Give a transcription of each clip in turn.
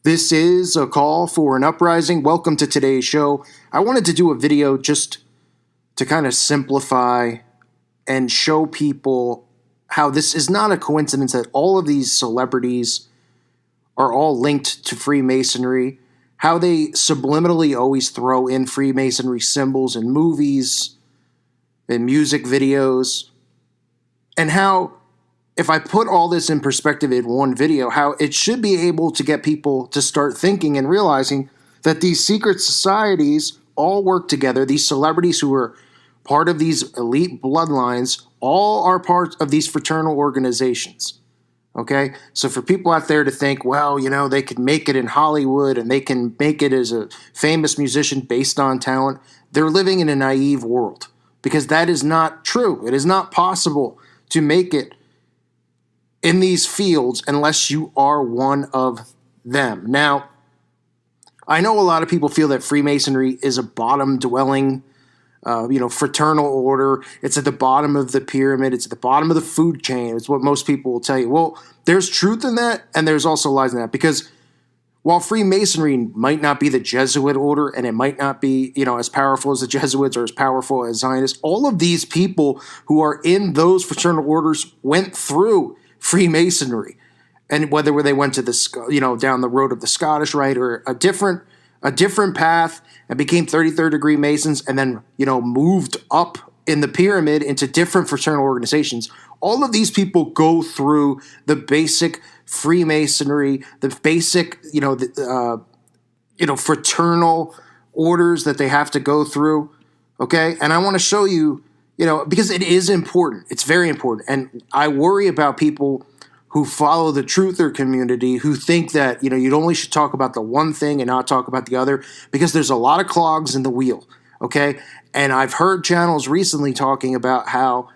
This is a call for an uprising. Welcome to today's show. I wanted to do a video just to kind of simplify and show people how this is not a coincidence that all of these celebrities are all linked to Freemasonry, how they subliminally always throw in Freemasonry symbols in movies and music videos, and how if I put all this in perspective in one video, how it should be able to get people to start thinking and realizing that these secret societies all work together. These celebrities who are part of these elite bloodlines all are part of these fraternal organizations. Okay? So for people out there to think, well, they could make it in Hollywood and they can make it as a famous musician based on talent, they're living in a naive world because that is not true. It is not possible to make it in these fields unless you are one of them. Now, I know a lot of people feel that Freemasonry is a bottom-dwelling, fraternal order. It's at the bottom of the pyramid. It's at the bottom of the food chain. It's what most people will tell you. Well, there's truth in that, and there's also lies in that, because while Freemasonry might not be the Jesuit order, and it might not be, as powerful as the Jesuits or as powerful as Zionists, all of these people who are in those fraternal orders went through Freemasonry, and whether they went to the down the road of the Scottish Rite or a different path and became 33rd degree Masons, and then moved up in the pyramid into different fraternal organizations. All of these people go through the basic Freemasonry, the basic fraternal orders that they have to go through. Okay, and I want to show you. Because it is important. It's very important. And I worry about people who follow the truther community who think that, you only should talk about the one thing and not talk about the other, because there's a lot of clogs in the wheel, okay? And I've heard channels recently talking about how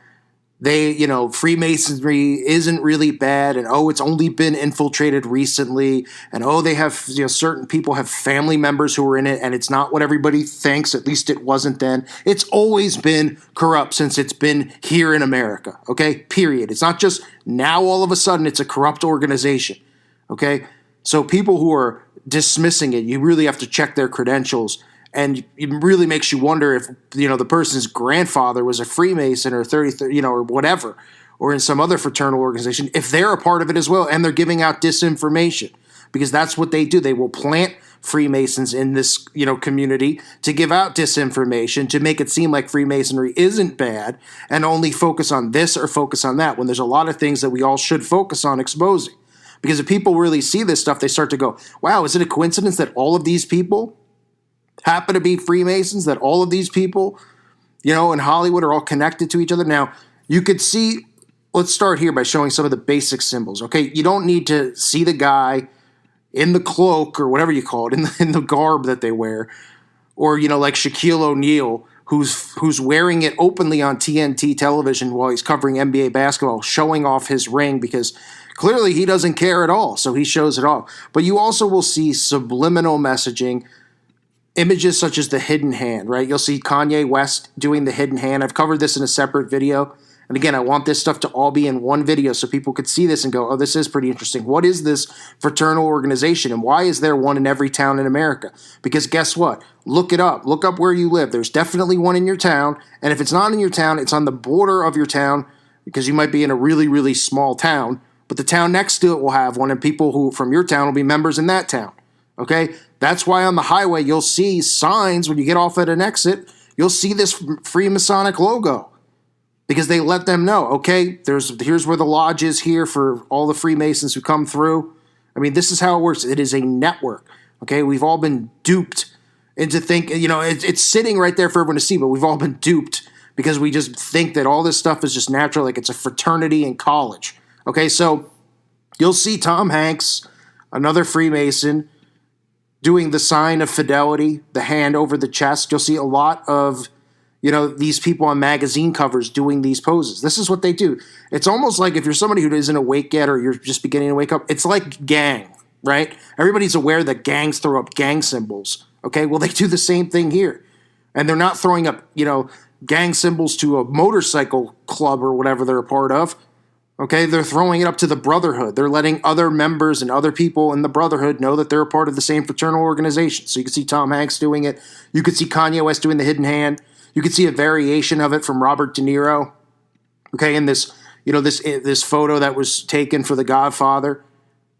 they, Freemasonry isn't really bad, and it's only been infiltrated recently, and they have, certain people have family members who are in it, and it's not what everybody thinks. At least it wasn't then. It's always been corrupt since it's been here in America, okay? Period. It's not just now all of a sudden it's a corrupt organization, okay? So people who are dismissing it, you really have to check their credentials. And it really makes you wonder if, the person's grandfather was a Freemason or or whatever, or in some other fraternal organization, if they're a part of it as well and they're giving out disinformation, because that's what they do. They will plant Freemasons in this, community to give out disinformation, to make it seem like Freemasonry isn't bad and only focus on this or focus on that, when there's a lot of things that we all should focus on exposing. Because if people really see this stuff, they start to go, wow, is it a coincidence that all of these people happen to be Freemasons, that all of these people, in Hollywood are all connected to each other? Now, you could see, let's start here by showing some of the basic symbols, okay? You don't need to see the guy in the cloak or whatever you call it, in the garb that they wear, or, like Shaquille O'Neal, who's wearing it openly on TNT television while he's covering NBA basketball, showing off his ring, because clearly he doesn't care at all, so he shows it off. But you also will see subliminal messaging, images such as the hidden hand, right? You'll see Kanye West doing the hidden hand. I've covered this in a separate video. And again, I want this stuff to all be in one video so people could see this and go, oh, this is pretty interesting. What is this fraternal organization, and why is there one in every town in America? Because guess what? Look it up. Look up where you live. There's definitely one in your town. And if it's not in your town, it's on the border of your town, because you might be in a really, really small town. But the town next to it will have one, and people who from your town will be members in that town. Okay? That's why on the highway you'll see signs when you get off at an exit. You'll see this Freemasonic logo, because they let them know, okay, here's where the lodge is here for all the Freemasons who come through. I mean, this is how it works. It is a network, okay? We've all been duped into thinking, it's sitting right there for everyone to see, but we've all been duped because we just think that all this stuff is just natural, like it's a fraternity in college, okay? So you'll see Tom Hanks, another Freemason, doing the sign of fidelity, the hand over the chest. You'll see a lot of, these people on magazine covers doing these poses. This is what they do. It's almost like if you're somebody who isn't awake yet, or you're just beginning to wake up, it's like gang, right? Everybody's aware that gangs throw up gang symbols, okay? Well, they do the same thing here. And they're not throwing up, gang symbols to a motorcycle club or whatever they're a part of, Okay, they're throwing it up to the Brotherhood. They're letting other members and other people in the Brotherhood know that they're a part of the same fraternal organization. So you can see Tom Hanks doing it. You could see Kanye West doing the hidden hand. You could see a variation of it from Robert De Niro. Okay, in this, this photo that was taken for The Godfather,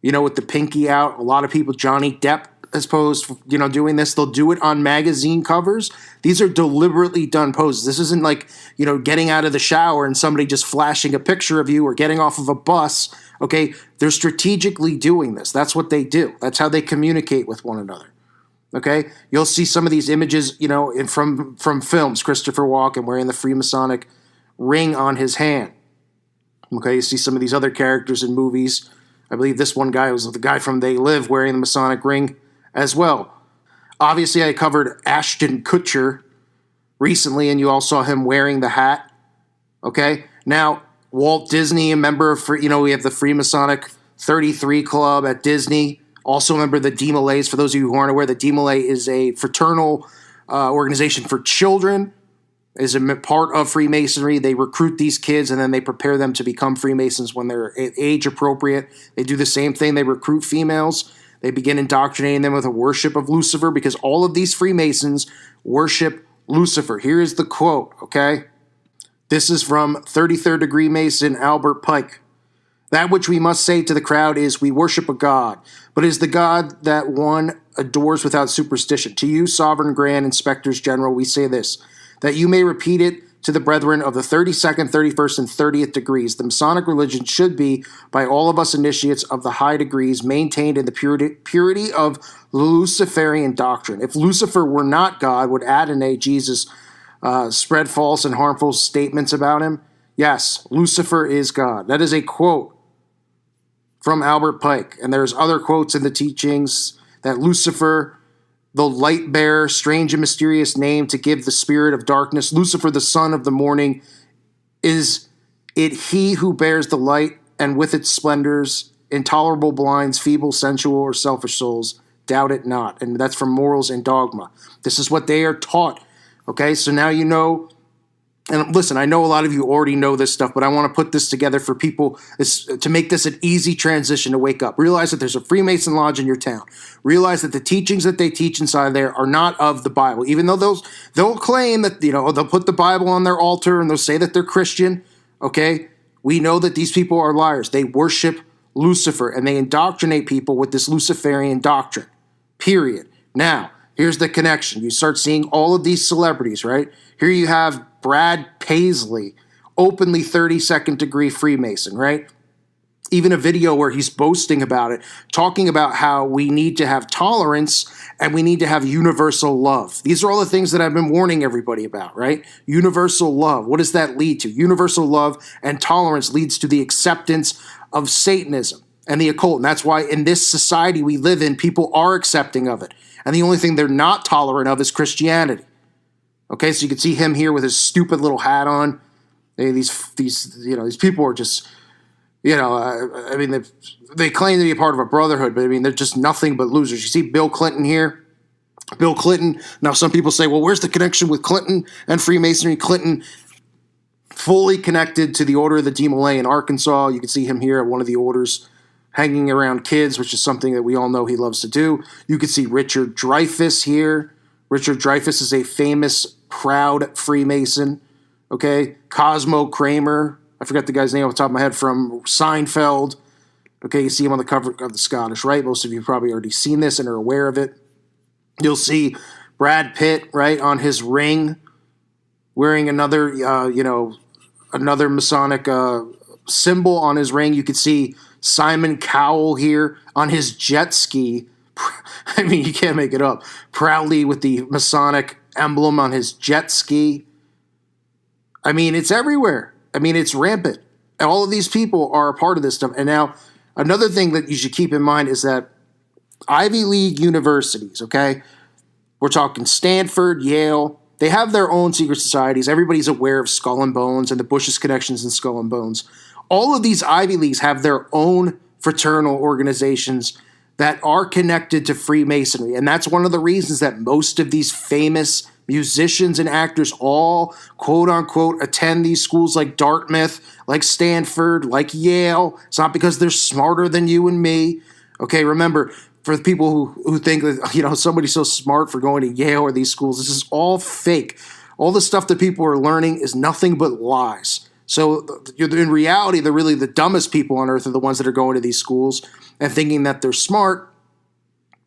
with the pinky out. A lot of people, Johnny Depp has posed, doing this. They'll do it on magazine covers. These are deliberately done poses. This isn't like, getting out of the shower and somebody just flashing a picture of you or getting off of a bus. Okay, they're strategically doing this. That's what they do. That's how they communicate with one another. Okay, you'll see some of these images, from films. Christopher Walken wearing the Freemasonic ring on his hand. Okay, you see some of these other characters in movies. I believe this one guy was the guy from They Live wearing the Masonic ring as well. Obviously, I covered Ashton Kutcher recently, and you all saw him wearing the hat. Okay, now Walt Disney, a member of, we have the Freemasonic 33 Club at Disney. Also, remember the DeMolays. For those of you who aren't aware, the DeMolay is a fraternal organization for children. Is a part of Freemasonry. They recruit these kids and then they prepare them to become Freemasons when they're age appropriate. They do the same thing. They recruit females. They begin indoctrinating them with a worship of Lucifer because all of these Freemasons worship Lucifer. Here is the quote, okay? This is from 33rd degree Mason Albert Pike. That which we must say to the crowd is, we worship a God, but it is the God that one adores without superstition. To you, sovereign grand inspectors general, we say this, that you may repeat it to the brethren of the 32nd, 31st, and 30th degrees. The Masonic religion should be, by all of us initiates of the high degrees, maintained in the purity of Luciferian doctrine. If Lucifer were not God, would Adonai, Jesus, spread false and harmful statements about him? Yes, Lucifer is God. That is a quote from Albert Pike. And there's other quotes in the teachings that Lucifer, the light bearer, strange and mysterious name to give the spirit of darkness, Lucifer, the son of the morning, is it he who bears the light and with its splendors, intolerable blinds, feeble, sensual, or selfish souls, doubt it not. And that's from Morals and Dogma. This is what they are taught. Okay, so now you know. And listen, I know a lot of you already know this stuff, but I want to put this together for people to make this an easy transition to wake up. Realize that there's a Freemason lodge in your town. Realize that the teachings that they teach inside there are not of the Bible. Even though they'll claim that, they'll put the Bible on their altar and they'll say that they're Christian, okay? We know that these people are liars. They worship Lucifer and they indoctrinate people with this Luciferian doctrine, period. Now, here's the connection. You start seeing all of these celebrities, right? Here you have Brad Paisley, openly 32nd degree Freemason, right? Even a video where he's boasting about it, talking about how we need to have tolerance and we need to have universal love. These are all the things that I've been warning everybody about, right? Universal love. What does that lead to? Universal love and tolerance leads to the acceptance of Satanism and the occult. And that's why in this society we live in, people are accepting of it. And the only thing they're not tolerant of is Christianity. Okay, so you can see him here with his stupid little hat on. These people are just, they claim to be a part of a brotherhood, but they're just nothing but losers. You see Bill Clinton here. Bill Clinton. Now, some people say, well, where's the connection with Clinton and Freemasonry? Clinton fully connected to the Order of the DeMolay in Arkansas. You can see him here at one of the orders hanging around kids, which is something that we all know he loves to do. You can see Richard Dreyfuss here. Richard Dreyfuss is a famous, proud Freemason. Okay, Cosmo Kramer. I forgot the guy's name off the top of my head from Seinfeld. Okay, you see him on the cover of the Scottish Rite. Most of you have probably already seen this and are aware of it. You'll see Brad Pitt, right, on his ring, wearing another Masonic symbol on his ring. You could see Simon Cowell here on his jet ski. You can't make it up. Proudly with the Masonic emblem on his jet ski. It's everywhere. It's rampant. All of these people are a part of this stuff. And now, another thing that you should keep in mind is that Ivy League universities, okay? We're talking Stanford, Yale. They have their own secret societies. Everybody's aware of Skull and Bones and the Bush's connections in Skull and Bones. All of these Ivy Leagues have their own fraternal organizations that are connected to Freemasonry. And that's one of the reasons that most of these famous musicians and actors all, quote unquote, attend these schools like Dartmouth, like Stanford, like Yale. It's not because they're smarter than you and me. Okay, remember, for the people who think that, somebody's so smart for going to Yale or these schools, this is all fake. All the stuff that people are learning is nothing but lies. So in reality, they're really the dumbest people on earth are the ones that are going to these schools and thinking that they're smart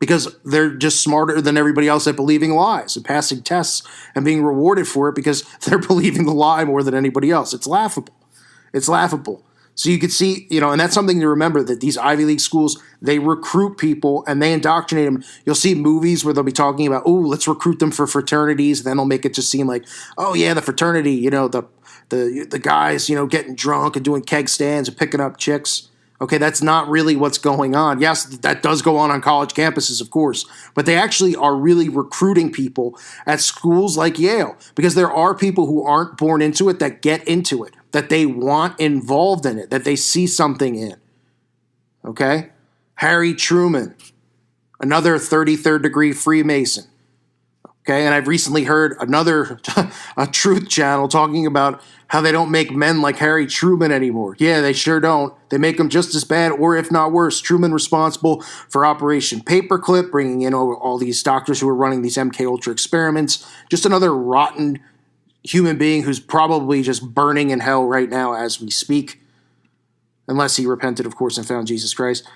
because they're just smarter than everybody else at believing lies and passing tests and being rewarded for it because they're believing the lie more than anybody else. It's laughable. It's laughable. So you could see, and that's something to remember, that these Ivy League schools, they recruit people and they indoctrinate them. You'll see movies where they'll be talking about, let's recruit them for fraternities. And then they'll make it just seem like, oh yeah, the fraternity, the guys, getting drunk and doing keg stands and picking up chicks. Okay, that's not really what's going on. Yes, that does go on college campuses, of course, but they actually are really recruiting people at schools like Yale because there are people who aren't born into it that get into it, that they want involved in it, that they see something in. Okay? Harry Truman, another 33rd degree Freemason. Okay, and I've recently heard another a truth channel talking about how they don't make men like Harry Truman anymore. Yeah, they sure don't. They make them just as bad, or if not worse. Truman responsible for Operation Paperclip, bringing in all these doctors who are running these MK Ultra experiments. Just another rotten human being who's probably just burning in hell right now as we speak. Unless he repented, of course, and found Jesus Christ.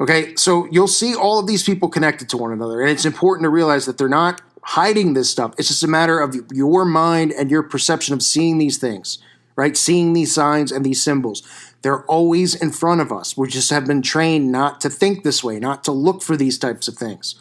Okay, so you'll see all of these people connected to one another, and it's important to realize that they're not hiding this stuff. It's just a matter of your mind and your perception of seeing these things, right? Seeing these signs and these symbols. They're always in front of us. We just have been trained not to think this way, not to look for these types of things.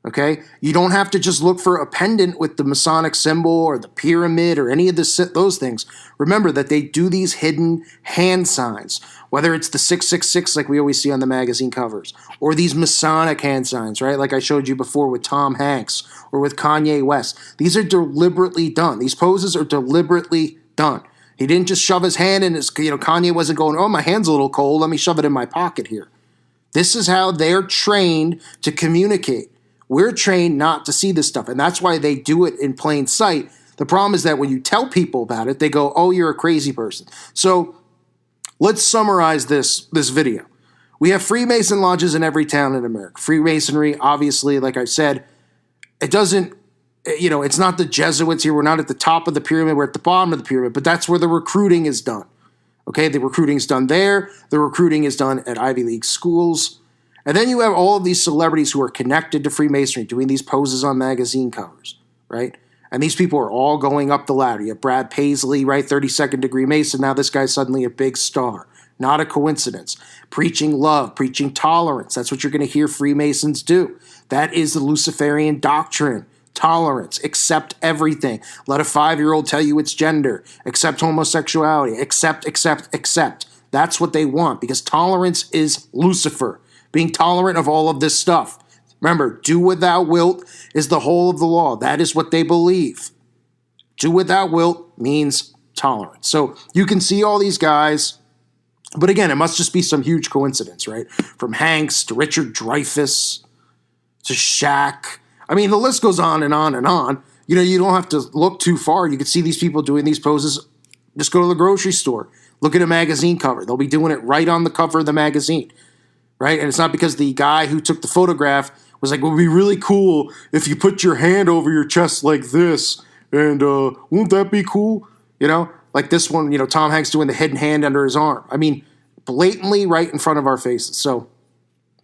Okay? You don't have to just look for a pendant with the Masonic symbol or the pyramid or any of those things. Remember that they do these hidden hand signs, whether it's the 666 like we always see on the magazine covers, or these Masonic hand signs, right? Like I showed you before with Tom Hanks or with Kanye West. These are deliberately done. These poses are deliberately done. He didn't just shove his hand in his, Kanye wasn't going, oh, my hand's a little cold, let me shove it in my pocket here. This is how they're trained to communicate. We're trained not to see this stuff, and that's why they do it in plain sight. The problem is that when you tell people about it, they go, oh, you're a crazy person. So let's summarize this video. We have Freemason lodges in every town in America. Freemasonry, obviously, like I said, it doesn't, it's not the Jesuits here. We're not at the top of the pyramid. We're at the bottom of the pyramid, but that's where the recruiting is done. Okay, the recruiting is done there. The recruiting is done at Ivy League schools. And then you have all of these celebrities who are connected to Freemasonry doing these poses on magazine covers, right? And these people are all going up the ladder. You have Brad Paisley, right? 32nd degree Mason. Now this guy's suddenly a big star. Not a coincidence. Preaching love, preaching tolerance. That's what you're going to hear Freemasons do. That is the Luciferian doctrine. Tolerance. Accept everything. Let a 5-year-old tell you its gender. Accept homosexuality. Accept. That's what they want because tolerance is Lucifer. Being tolerant of all of this stuff. Remember, do what thou wilt is the whole of the law. That is what they believe. Do what thou wilt means tolerance. So you can see all these guys, but again, it must just be some huge coincidence, right? From Hanks to Richard Dreyfuss to Shaq. I mean, the list goes on and on and on. You don't have to look too far. You can see these people doing these poses. Just go to the grocery store. Look at a magazine cover. They'll be doing it right on the cover of the magazine. Right? And it's not because the guy who took the photograph was like, it would be really cool if you put your hand over your chest like this. And won't that be cool? Like this one, Tom Hanks doing the hidden hand under his arm. I mean, blatantly right in front of our faces. So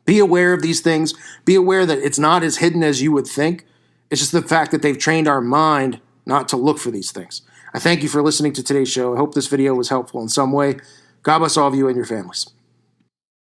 be aware of these things. Be aware that it's not as hidden as you would think. It's just the fact that they've trained our mind not to look for these things. I thank you for listening to today's show. I hope this video was helpful in some way. God bless all of you and your families.